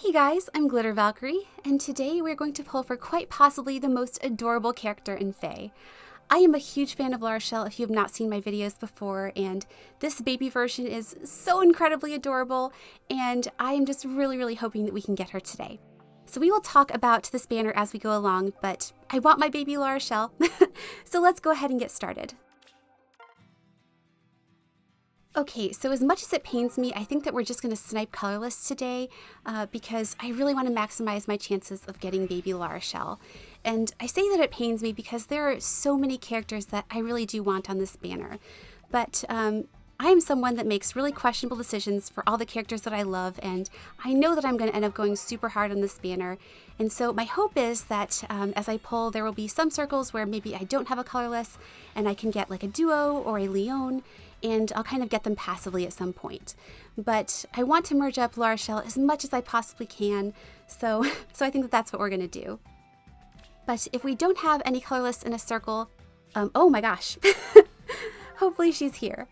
Hey guys, I'm Glitter Valkyrie, and today we're going to pull for quite possibly the most adorable character in Fae. I am a huge fan of Lara Shell if you have not seen my videos before, and this baby version is so incredibly adorable, and I am just really hoping that we can get her today. So we will talk about this banner as we go along, but I want my baby Lara Shell, so let's go ahead and get started. Okay, so as much as it pains me, I think that we're just going to snipe colorless today because I really want to maximize my chances of getting baby Lara Shell. And I say that it pains me because there are so many characters that I really do want on this banner. But I am someone that makes really questionable decisions for all the characters that I love, and I know that I'm going to end up going super hard on this banner. And so my hope is that as I pull, there will be some circles where maybe I don't have a colorless and I can get like a duo or a Leon, and I'll kind of get them passively at some point. But I want to merge up Lara Shell as much as I possibly can, so I think that that's what we're going to do. But if we don't have any colorless in a circle, oh my gosh, hopefully she's here.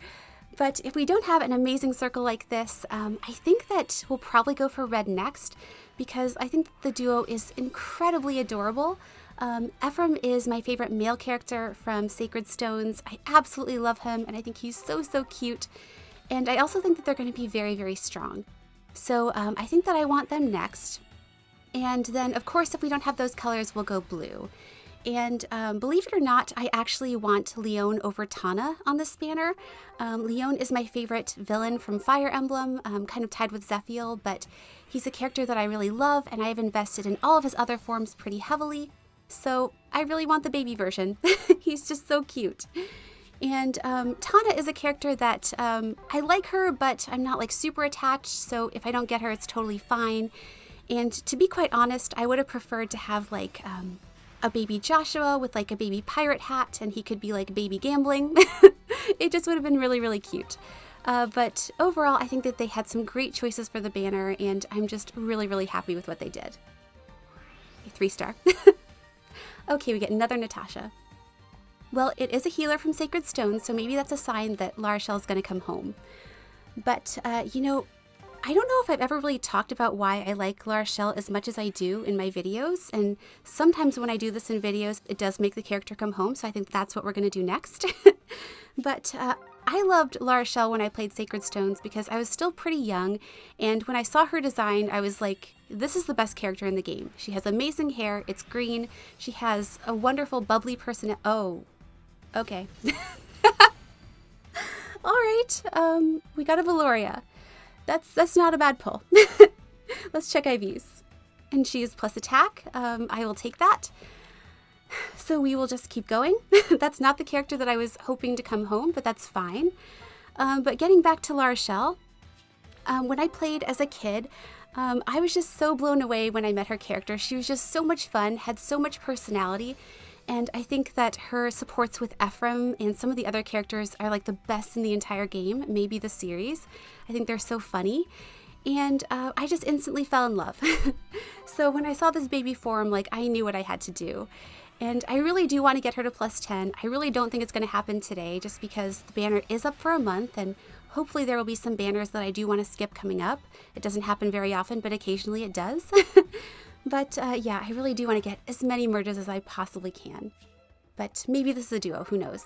But if we don't have an amazing circle like this, I think that we'll probably go for red next, because I think the duo is incredibly adorable. Ephraim is my favorite male character from Sacred Stones. I absolutely love him, and I think he's so cute. And I also think that they're going to be very strong. So I think that I want them next. And then, of course, if we don't have those colors, we'll go blue. And believe it or not, I actually want Leon over Tana on this banner. Leon is my favorite villain from Fire Emblem, kind of tied with Zephiel, but he's a character that I really love, and I have invested in all of his other forms pretty heavily. So I really want the baby version. He's just so cute. And Tana is a character that I like her, but I'm not like super attached, so if I don't get her, it's totally fine. And to be quite honest, I would have preferred to have like a baby Joshua with like a baby pirate hat, and he could be like baby gambling. It just would have been really cute. But overall, I think that they had some great choices for the banner, and I'm just really happy with what they did. A 3-star. Okay, we get another Natasha. Well, it is a healer from Sacred Stones, so maybe that's a sign that Lara Shell is going to come home. But, you know, I don't know if I've ever really talked about why I like Lara Shell as much as I do in my videos, and sometimes when I do this in videos, it does make the character come home, so I think that's what we're going to do next. But I loved Lara Shell when I played Sacred Stones because I was still pretty young, and when I saw her design, I was like, this is the best character in the game. She has amazing hair, it's green, she has a wonderful bubbly personality. Oh, okay. All right, we got a Valoria. That's not a bad pull. Let's check IVs. And she is plus attack. I will take that. So we will just keep going. That's not the character that I was hoping to come home, but that's fine. But getting back to Lara Shell, when I played as a kid, I was just so blown away when I met her character. She was just so much fun, had so much personality, and I think that her supports with Ephraim and some of the other characters are like the best in the entire game, maybe the series. I think they're so funny, and I just instantly fell in love. So when I saw this baby form, like, I knew what I had to do. And I really do want to get her to plus 10. I really don't think it's going to happen today just because the banner is up for a month, and hopefully there will be some banners that I do want to skip coming up. It doesn't happen very often, but occasionally it does. But yeah, I really do want to get as many merges as I possibly can. But maybe this is a duo, who knows?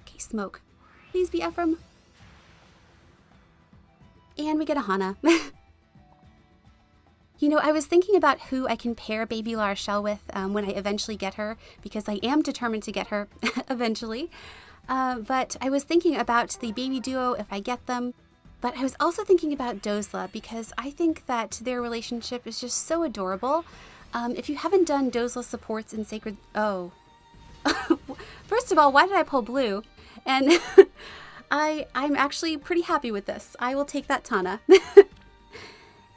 Okay, smoke. Please be Ephraim. And we get a Hana. You know, I was thinking about who I can pair baby Lara Shell with when I eventually get her, because I am determined to get her eventually. But I was thinking about the baby duo if I get them. But I was also thinking about Dozla because I think that their relationship is just so adorable. If you haven't done Dozla supports in Sacred... Oh. First of all, why did I pull blue? And I'm actually pretty happy with this. I will take that Tana.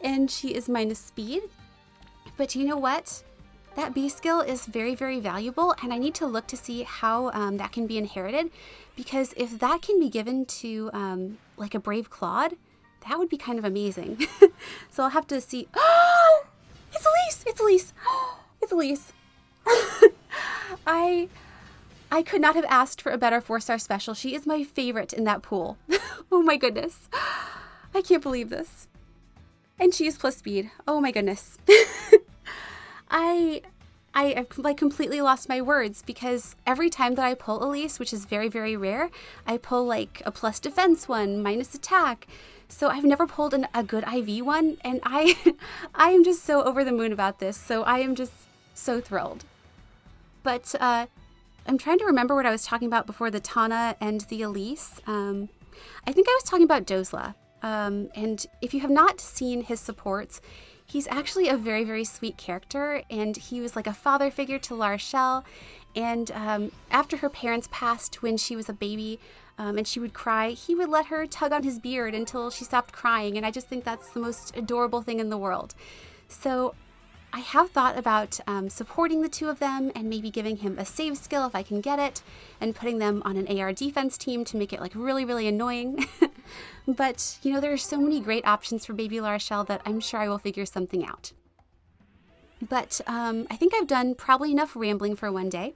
And she is minus speed. But you know what? That B skill is very valuable, and I need to look to see how that can be inherited, because if that can be given to like a Brave Claude, that would be kind of amazing. So I'll have to see. Oh, it's Elise! It's Elise! It's Elise! I could not have asked for a better 4-star special. She is my favorite in that pool. Oh my goodness. I can't believe this. And she is plus speed. Oh my goodness. I've like completely lost my words because every time that I pull Elise, which is very, very rare, I pull like a plus defense one, minus attack. So I've never pulled a good IV one, and I am just so over the moon about this. So I am just so thrilled. But I'm trying to remember what I was talking about before the Tana and the Elise. I think I was talking about Dozla. And if you have not seen his supports, he's actually a very, very sweet character, and he was like a father figure to Larshel. And after her parents passed when she was a baby, and she would cry, he would let her tug on his beard until she stopped crying, and I just think that's the most adorable thing in the world. So I have thought about supporting the two of them and maybe giving him a save skill if I can get it, and putting them on an AR defense team to make it like really, really annoying. But, you know, there are so many great options for baby Larshel that I'm sure I will figure something out. But I think I've done probably enough rambling for one day,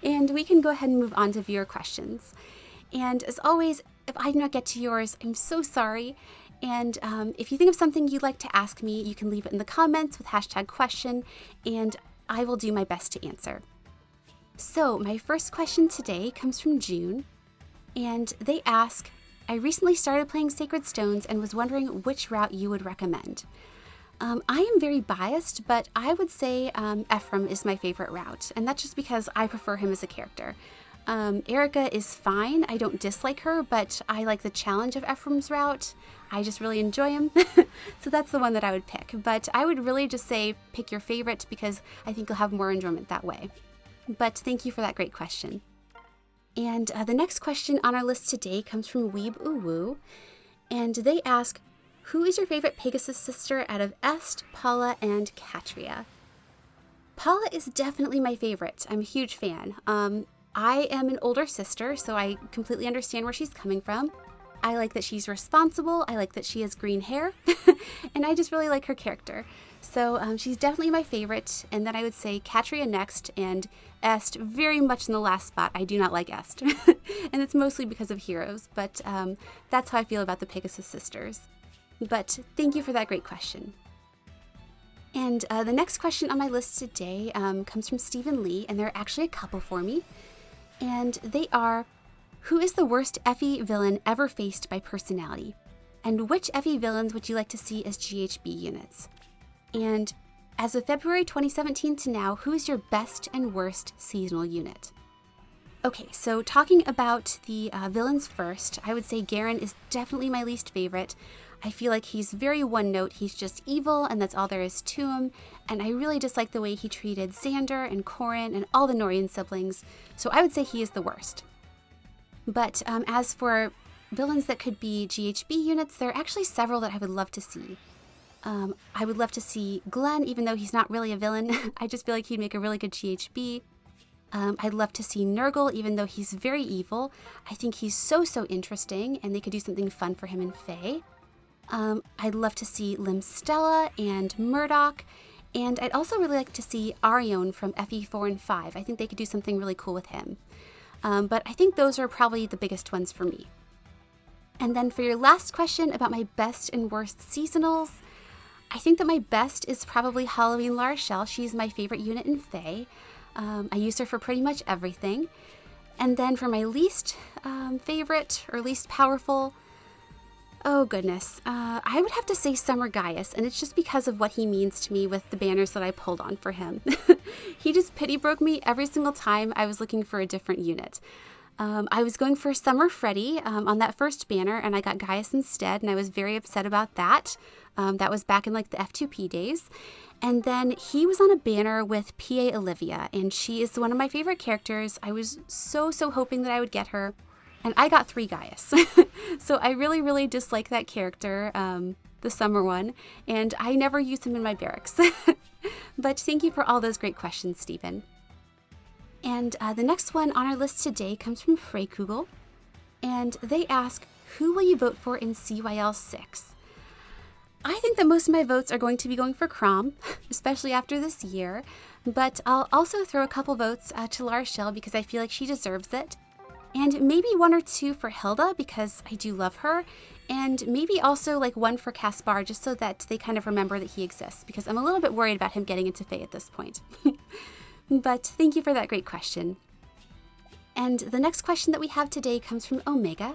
and we can go ahead and move on to viewer questions. And as always, if I do not get to yours, I'm so sorry. And if you think of something you'd like to ask me, you can leave it in the comments with #question, and I will do my best to answer. So my first question today comes from June, and they ask, I recently started playing Sacred Stones and was wondering which route you would recommend. I am very biased, but I would say Ephraim is my favorite route, and that's just because I prefer him as a character. Erica is fine. I don't dislike her, but I like the challenge of Ephraim's route. I just really enjoy him. So that's the one that I would pick. But I would really just say pick your favorite because I think you'll have more enjoyment that way. But thank you for that great question. And the next question on our list today comes from Weeb Uwu. And they ask, who is your favorite Pegasus sister out of Est, Paula, and Katria? Paula is definitely my favorite. I'm a huge fan. I am an older sister, so I completely understand where she's coming from. I like that she's responsible. I like that she has green hair. And I just really like her character. So she's definitely my favorite. And then I would say Katria next, and Est very much in the last spot. I do not like Est. And it's mostly because of heroes. But that's how I feel about the Pegasus sisters. But thank you for that great question. And the next question on my list today comes from Stephen Lee. And there are actually a couple for me. And they are, who is the worst FE villain ever faced by personality? And which FE villains would you like to see as GHB units? And as of February 2017 to now, who is your best and worst seasonal unit? Okay, so talking about the villains first, I would say Garen is definitely my least favorite. I feel like he's very one note. He's just evil, and that's all there is to him. And I really dislike the way he treated Xander and Corrin and all the Norian siblings. So I would say he is the worst. But as for villains that could be GHB units, there are actually several that I would love to see. I would love to see Glenn, even though he's not really a villain. I just feel like he'd make a really good GHB. I'd love to see Nurgle, even though he's very evil. I think he's so interesting, and they could do something fun for him in Fae. I'd love to see Limstella and Murdoch, and I'd also really like to see Arion from FE4 and 5. I think they could do something really cool with him. But I think those are probably the biggest ones for me. And then for your last question about my best and worst seasonals, I think that my best is probably Halloween Larshel. She's my favorite unit in Fae. I use her for pretty much everything. And then for my least favorite or least powerful, oh goodness, I would have to say Summer Gaius, and it's just because of what he means to me with the banners that I pulled on for him. He just pity broke me every single time I was looking for a different unit. I was going for Summer Freddy on that first banner, and I got Gaius instead, and I was very upset about that. That was back in like the F2P days. And then he was on a banner with PA Olivia, and she is one of my favorite characters. I was so hoping that I would get her. And I got 3 Gaius. So I really dislike that character, the summer one, and I never use him in my barracks. But thank you for all those great questions, Stephen. And the next one on our list today comes from Freykugel, and they ask, who will you vote for in CYL 6? I think that most of my votes are going to be going for Crom, especially after this year. But I'll also throw a couple votes to Larshel because I feel like she deserves it. And maybe 1 or 2 for Hilda because I do love her. And maybe also like 1 for Caspar just so that they kind of remember that he exists because I'm a little bit worried about him getting into Fae at this point. But thank you for that great question. And the next question that we have today comes from Omega.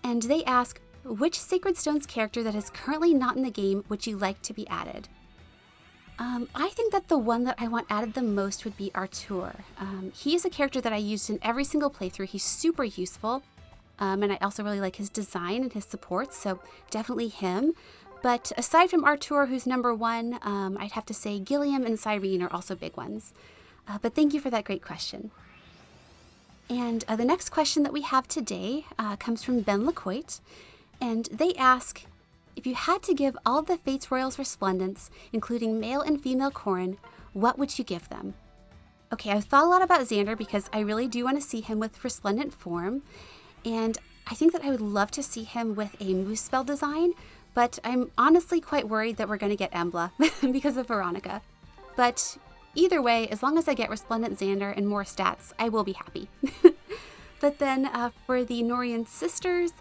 And they ask, which Sacred Stones character that is currently not in the game would you like to be added? I think that the one that I want added the most would be Artur. He is a character that I used in every single playthrough. He's super useful. And I also really like his design and his support, so definitely him. But aside from Artur, who's number 1, I'd have to say Gilliam and Cyrene are also big ones. But thank you for that great question. And the next question that we have today comes from Ben Lecoit. And they ask, if you had to give all the Fates Royals Resplendents, including male and female Corrin, what would you give them? Okay, I've thought a lot about Xander because I really do want to see him with Resplendent form. And I think that I would love to see him with a moose spell design, but I'm honestly quite worried that we're going to get Emblem because of Veronica. But either way, as long as I get Resplendent Xander and more stats, I will be happy. But then for the Norian sisters,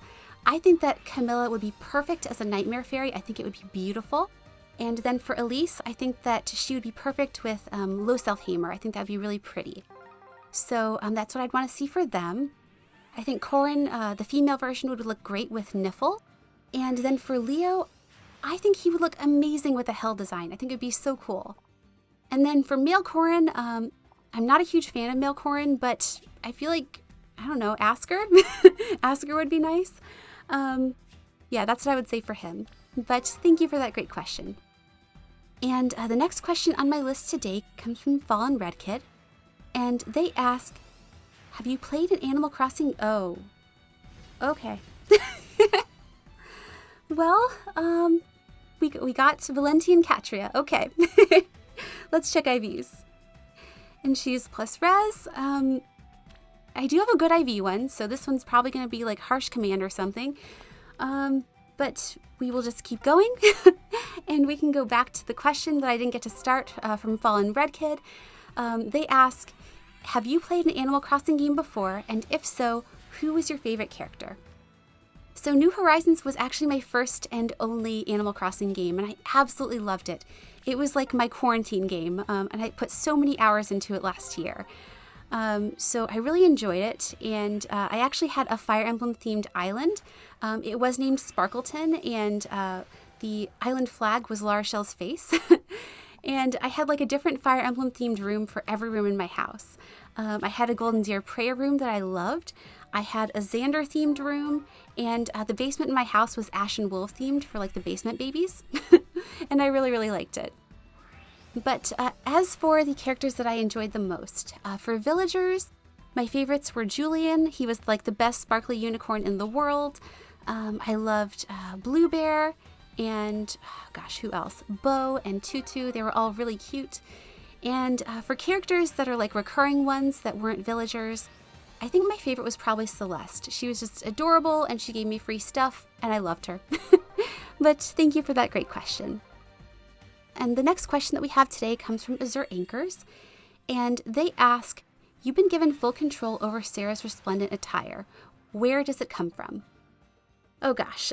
I think that Camilla would be perfect as a Nightmare Fairy. I think it would be beautiful. And then for Elise, I think that she would be perfect with Loselfheimer. I think that would be really pretty. So that's what I'd want to see for them. I think Corrin, the female version, would look great with Niffle. And then for Leo, I think he would look amazing with a Hell design. I think it would be so cool. And then for male Corrin, I'm not a huge fan of male Corrin, but I feel like, I don't know, Asker? Asker would be nice. Yeah, that's what I would say for him. But thank you for that great question. And the next question on my list today comes from Fallen Red Kid. And they ask, have you played an Animal Crossing? Oh, okay. Well, we got Valenti and Katria. Okay. Let's check IVs. And she's plus res. I do have a good IV one, so this one's probably going to be like Harsh Command or something. But we will just keep going. And we can go back to the question that I didn't get to start from Fallen Red Kid. They ask, have you played an Animal Crossing game before? And if so, who was your favorite character? So New Horizons was actually my first and only Animal Crossing game, and I absolutely loved it. It was like my quarantine game, and I put so many hours into it last year. So I really enjoyed it, and I actually had a Fire Emblem themed island. It was named Sparkleton, and the island flag was Larachel's face. And I had like a different Fire Emblem themed room for every room in my house. I had a Golden Deer prayer room that I loved. I had a Xander themed room, and the basement in my house was Ashen Wolf themed for like the basement babies. And I really, really liked it. But as for the characters that I enjoyed the most, for villagers, my favorites were Julian. He was like the best sparkly unicorn in the world. I loved Blue Bear and, gosh, who else? Bo and Tutu. They were all really cute. And for characters that are like recurring ones that weren't villagers, I think my favorite was probably Celeste. She was just adorable and she gave me free stuff and I loved her. But thank you for that great question. And the next question that we have today comes from Azure Anchors. And they ask, you've been given full control over Sarah's resplendent attire. Where does it come from? Oh gosh,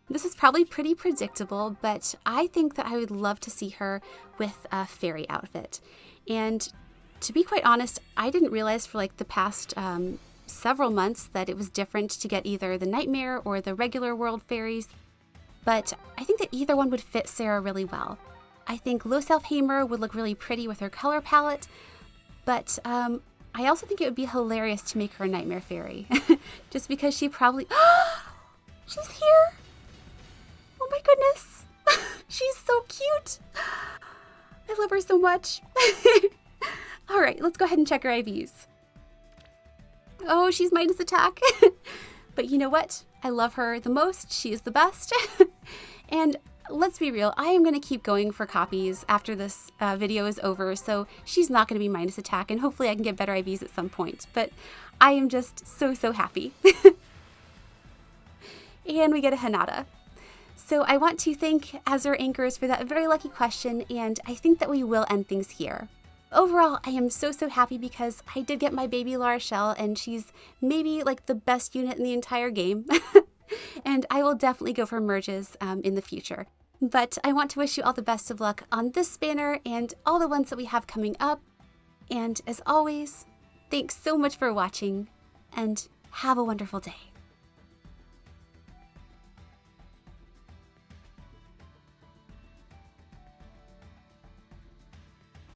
this is probably pretty predictable, but I think that I would love to see her with a fairy outfit. And to be quite honest, I didn't realize for like the past several months that it was different to get either the Nightmare or the regular world fairies. But I think that either one would fit Sarah really well. I think Loselfheimer would look really pretty with her color palette, but I also think it would be hilarious to make her a Nightmare Fairy. Just because she probably... She's here! Oh my goodness! She's so cute! I love her so much. All right, let's go ahead and check her IVs. Oh, she's minus attack. But you know what? I love her the most. She is the best. And let's be real, I am going to keep going for copies after this video is over, so she's not going to be minus attack, and hopefully I can get better IVs at some point. But I am just so happy. And we get a Hinata. So I want to thank Azure Anchors for that very lucky question, and I think that we will end things here. overall, I am so happy because I did get my baby Lara Shell, and she's maybe like the best unit in the entire game. And I will definitely go for merges in the future. But I want to wish you all the best of luck on this banner and all the ones that we have coming up. And as always, thanks so much for watching, and have a wonderful day.